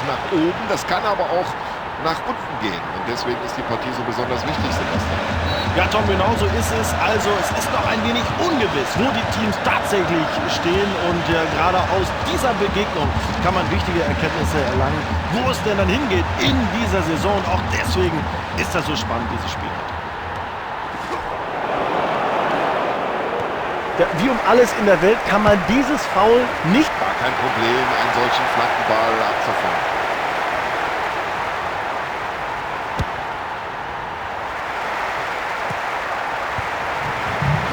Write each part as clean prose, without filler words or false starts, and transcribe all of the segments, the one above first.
nach oben, das kann aber auch nach unten gehen. Und deswegen ist die Partie so besonders wichtig, Sebastian. Ja, Tom, genau so ist es. Also es ist noch ein wenig ungewiss, wo die Teams tatsächlich stehen. Und gerade aus dieser Begegnung kann man wichtige Erkenntnisse erlangen, wo es denn dann hingeht in dieser Saison. Und auch deswegen ist das so spannend, dieses Spiel. Ja, wie um alles in der Welt kann man dieses Foul nicht... War kein Problem, einen solchen Flankenball abzufangen.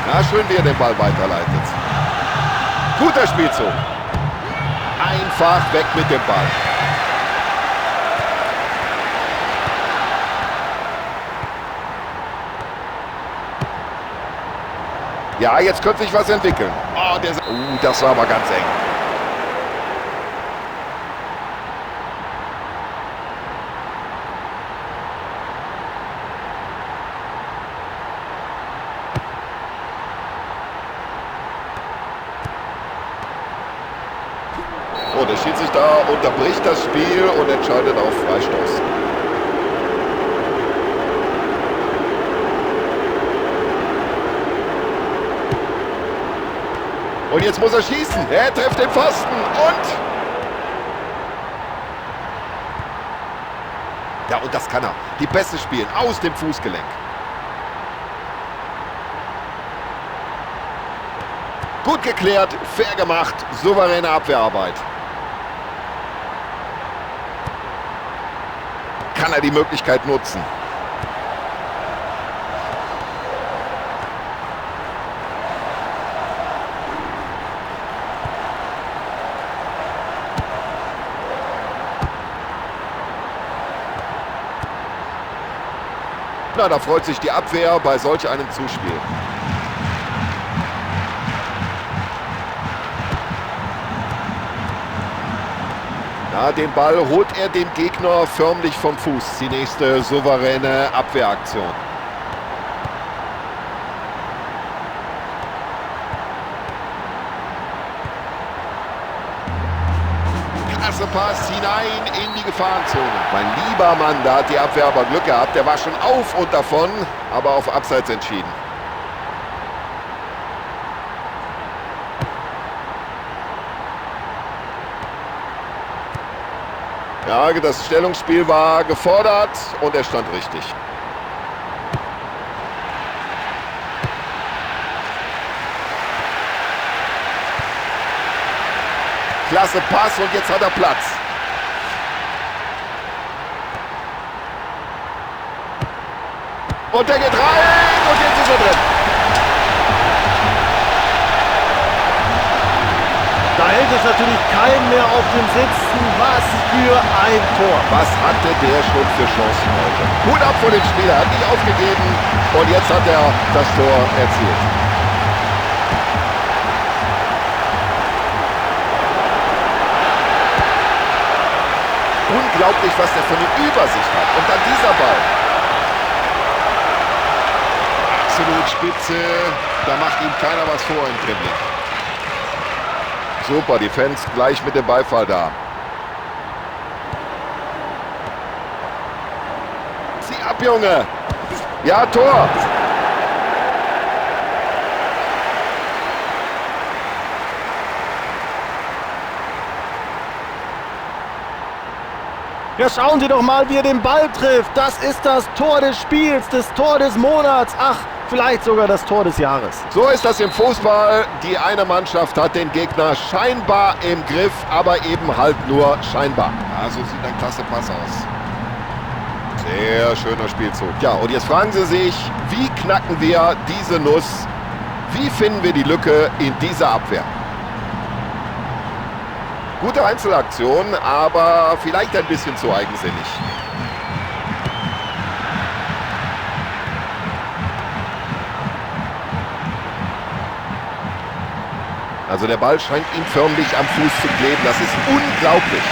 Ja, schön, wie er den Ball weiterleitet. Guter Spielzug. Einfach weg mit dem Ball. Ja, jetzt könnte sich was entwickeln. Oh, das war aber ganz eng. Oh, der Schiedsrichter unterbricht das Spiel und entscheidet auf Freistoß. Und jetzt muss er schießen. Er trifft den Pfosten und... Ja, und das kann er. Die Pässe spielen aus dem Fußgelenk. Gut geklärt, fair gemacht, souveräne Abwehrarbeit. Kann er die Möglichkeit nutzen. Na, da freut sich die Abwehr bei solch einem Zuspiel. Ja, den Ball holt er dem Gegner förmlich vom Fuß. Die nächste souveräne Abwehraktion. Klasse Pass hinein in die Gefahrenzone. Mein lieber Mann, da hat die Abwehr aber Glück gehabt. Der war schon auf und davon, aber auf Abseits entschieden. Ja, das Stellungsspiel war gefordert und er stand richtig. Klasse Pass und jetzt hat er Platz. Und der geht rein und jetzt ist er drin. Da hält es natürlich keinen mehr auf dem Sitzen. Was für ein Tor. Was hatte der schon für Chancen heute? Hut ab vor den Spieler, hat nicht aufgegeben und jetzt hat er das Tor erzielt. Unglaublich, was der für eine Übersicht hat. Und dann dieser Ball. Absolut spitze. Da macht ihm keiner was vor im Dribbling. Super, die Fans gleich mit dem Beifall da. Zieh ab, Junge. Ja, Tor. Ja, schauen Sie doch mal, wie er den Ball trifft. Das ist das Tor des Spiels, das Tor des Monats. Ach, vielleicht sogar das Tor des Jahres. So ist das im Fußball. Die eine Mannschaft hat den Gegner scheinbar im Griff, aber eben halt nur scheinbar. Ja, so sieht ein klasse Pass aus. Sehr schöner Spielzug. Ja, und jetzt fragen Sie sich, wie knacken wir diese Nuss? Wie finden wir die Lücke in dieser Abwehr? Gute Einzelaktion, aber vielleicht ein bisschen zu eigensinnig. Also der Ball scheint ihm förmlich am Fuß zu kleben. Das ist unglaublich.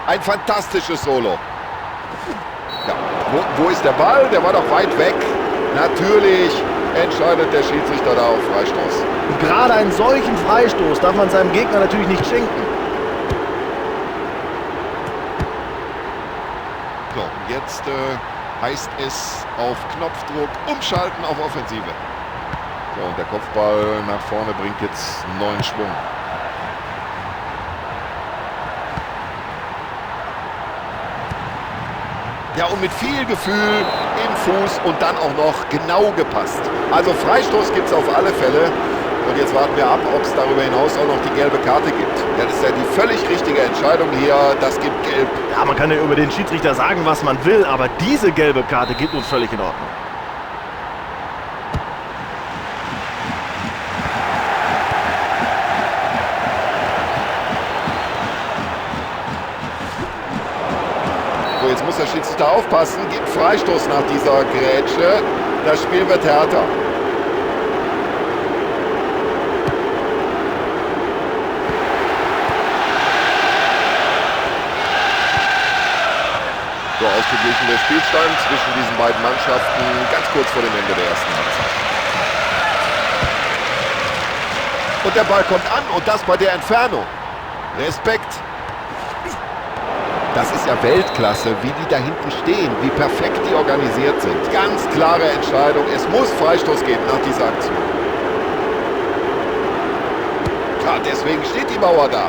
Ein fantastisches Solo. Ja, wo ist der Ball? Der war doch weit weg. Natürlich entscheidet der Schiedsrichter da auf Freistoß. Und gerade einen solchen Freistoß darf man seinem Gegner natürlich nicht schenken. So, jetzt heißt es auf Knopfdruck umschalten auf Offensive. So, und der Kopfball nach vorne bringt jetzt neuen Schwung. Ja, und mit viel Gefühl im Fuß und dann auch noch genau gepasst. Also Freistoß gibt es auf alle Fälle. Und jetzt warten wir ab, ob es darüber hinaus auch noch die gelbe Karte gibt. Ja, das ist ja die völlig richtige Entscheidung hier. Das gibt Gelb. Ja, man kann ja über den Schiedsrichter sagen, was man will, aber diese gelbe Karte geht uns völlig in Ordnung. So, jetzt muss der Schiedsrichter aufpassen. Gibt Freistoß nach dieser Grätsche. Das Spiel wird härter. So, ausgeglichen der Spielstand zwischen diesen beiden Mannschaften ganz kurz vor dem Ende der ersten Halbzeit. Und der Ball kommt an und das bei der Entfernung. Respekt. Das ist ja Weltklasse, wie die da hinten stehen, wie perfekt die organisiert sind. Ganz klare Entscheidung, es muss Freistoß geben nach dieser Aktion. Ja, deswegen steht die Mauer da.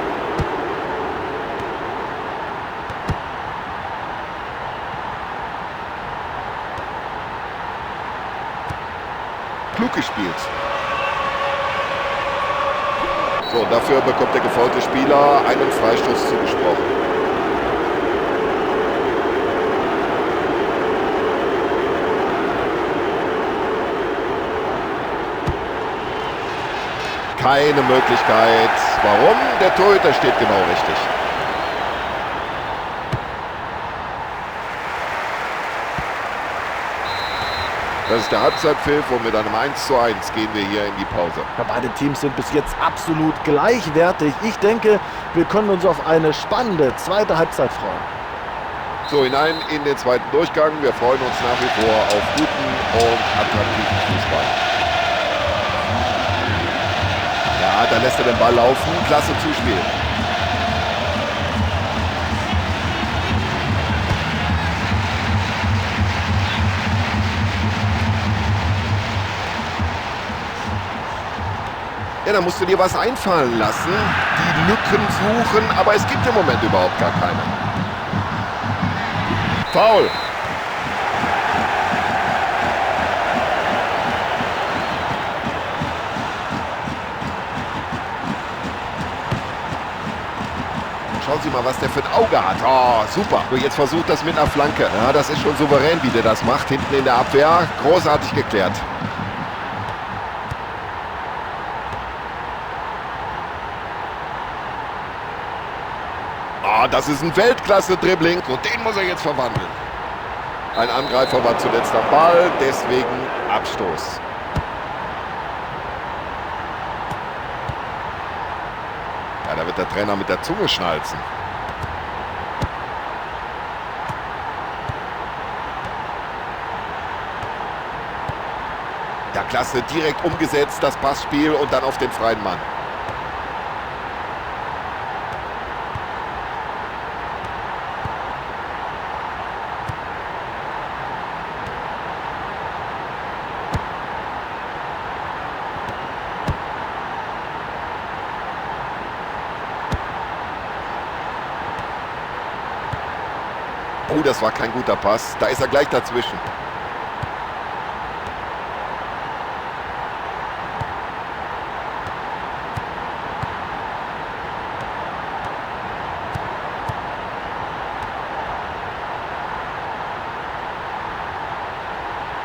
Klug gespielt. So, dafür bekommt der gefaulte Spieler einen Freistoß zugesprochen. Keine Möglichkeit. Warum? Der Torhüter steht genau richtig. Das ist der Halbzeitpfiff und mit einem 1:1 gehen wir hier in die Pause. Ja, beide Teams sind bis jetzt absolut gleichwertig. Ich denke, wir können uns auf eine spannende zweite Halbzeit freuen. So, hinein in den zweiten Durchgang. Wir freuen uns nach wie vor auf guten und attraktiven Fußball. Ja, da lässt er den Ball laufen. Klasse Zuspiel. Ja, da musst du dir was einfallen lassen, die Lücken suchen, aber es gibt im Moment überhaupt gar keine. Foul. Schauen Sie mal, was der für ein Auge hat. Oh, super. So, jetzt versucht das mit einer Flanke. Ja, das ist schon souverän, wie der das macht. Hinten in der Abwehr. Großartig geklärt. Ah, das ist ein Weltklasse-Dribbling und den muss er jetzt verwandeln. Ein Angreifer war zuletzt am Ball, deswegen Abstoß. Ja, da wird der Trainer mit der Zunge schnalzen. Ja, klasse, direkt umgesetzt, das Passspiel und dann auf den freien Mann. Oh, das war kein guter Pass. Da ist er gleich dazwischen.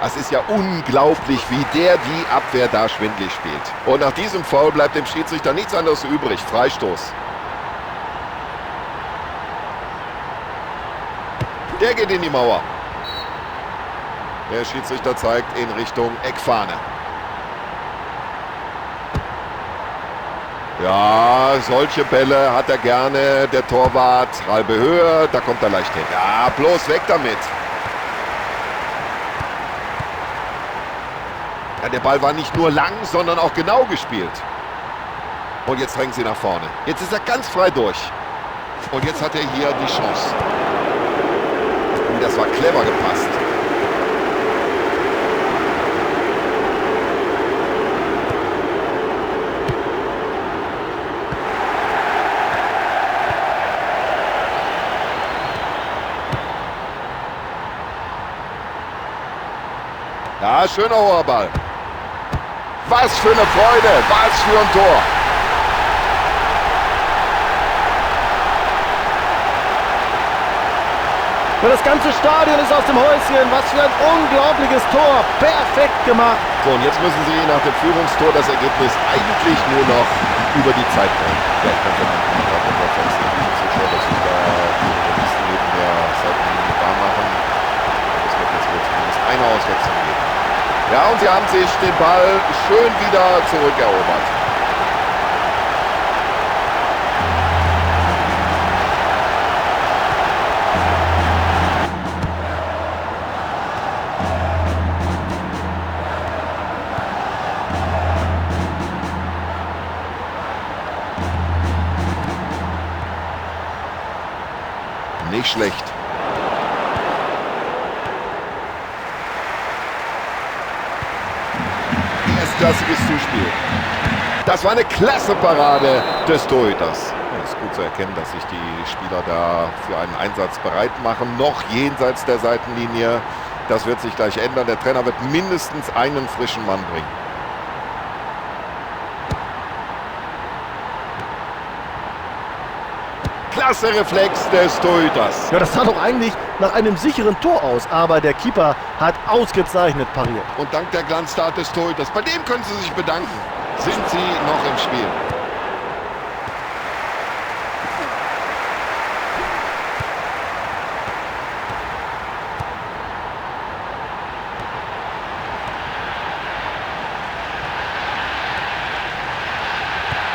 Es ist ja unglaublich, wie der die Abwehr da schwindlig spielt. Und nach diesem Foul bleibt dem Schiedsrichter nichts anderes übrig. Freistoß. Der geht in die Mauer. Der Schiedsrichter zeigt in Richtung Eckfahne. Ja, solche Bälle hat er gerne. Der Torwart, halbe Höhe, da kommt er leicht hin. Ja, bloß weg damit. Ja, der Ball war nicht nur lang, sondern auch genau gespielt. Und jetzt drängen sie nach vorne. Jetzt ist er ganz frei durch. Und jetzt hat er hier die Chance. Und das war clever gepasst. Ja, schöner hoher Ball. Was für eine Freude, was für ein Tor. Und das ganze Stadion ist aus dem Häuschen. Was für ein unglaubliches Tor. Perfekt gemacht. So, und jetzt müssen sie nach dem Führungstor das Ergebnis eigentlich nur noch über die Zeit bringen. Ja, ich kann vermuten, dass unser Fans nicht Zuschauer, dass sich da die Journalisten neben der Seitenlinie warm machen. Das wird jetzt wohl zumindest eine Auswechslung geben. Ja, und sie haben sich den Ball schön wieder zurückerobert. Nicht schlecht. Erstklassiges Zuspiel. Das war eine klasse Parade des Torhüters. Es ist gut zu erkennen, dass sich die Spieler da für einen Einsatz bereit machen. Noch jenseits der Seitenlinie. Das wird sich gleich ändern. Der Trainer wird mindestens einen frischen Mann bringen. Klasse Reflex des Torhüters. Ja, das sah doch eigentlich nach einem sicheren Tor aus. Aber der Keeper hat ausgezeichnet pariert. Und dank der Glanztat des Torhüters, bei dem können Sie sich bedanken, sind Sie noch im Spiel.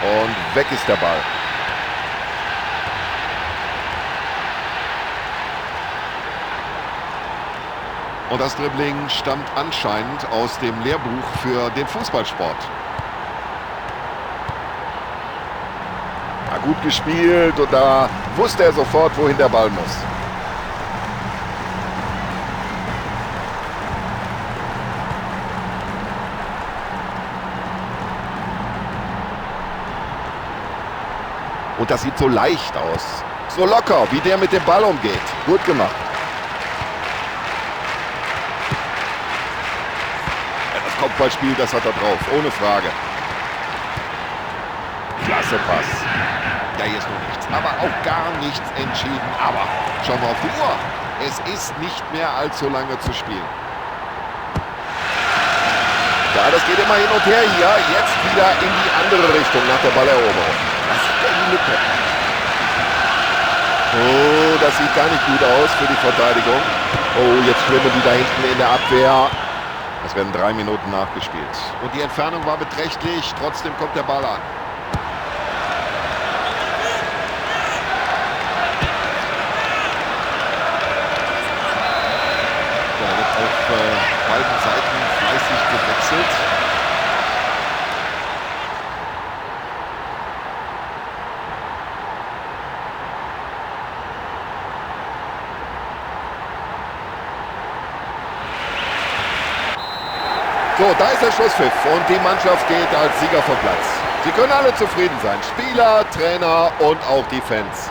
Und weg ist der Ball. Und das Dribbling stammt anscheinend aus dem Lehrbuch für den Fußballsport. Ja, gut gespielt und da wusste er sofort, wohin der Ball muss. Und das sieht so leicht aus. So locker, wie der mit dem Ball umgeht. Gut gemacht. Kopfballspiel, das hat er drauf, ohne Frage. Klasse Pass. Ja, hier ist noch nichts, aber auch gar nichts entschieden. Aber schauen wir auf die Uhr. Es ist nicht mehr allzu lange zu spielen. Ja, das geht immer hin und her hier. Jetzt wieder in die andere Richtung nach der Balleroberung. Das ist ja die Lücke. Oh, das sieht gar nicht gut aus für die Verteidigung. Oh, jetzt schwimmen die da hinten in der Abwehr. Es werden 3 Minuten nachgespielt. Und die Entfernung war beträchtlich. Trotzdem kommt der Ball an. Da wird auf beiden Seiten fleißig gewechselt. So, da ist der Schlusspfiff und die Mannschaft geht als Sieger vom Platz. Sie können alle zufrieden sein. Spieler, Trainer und auch die Fans.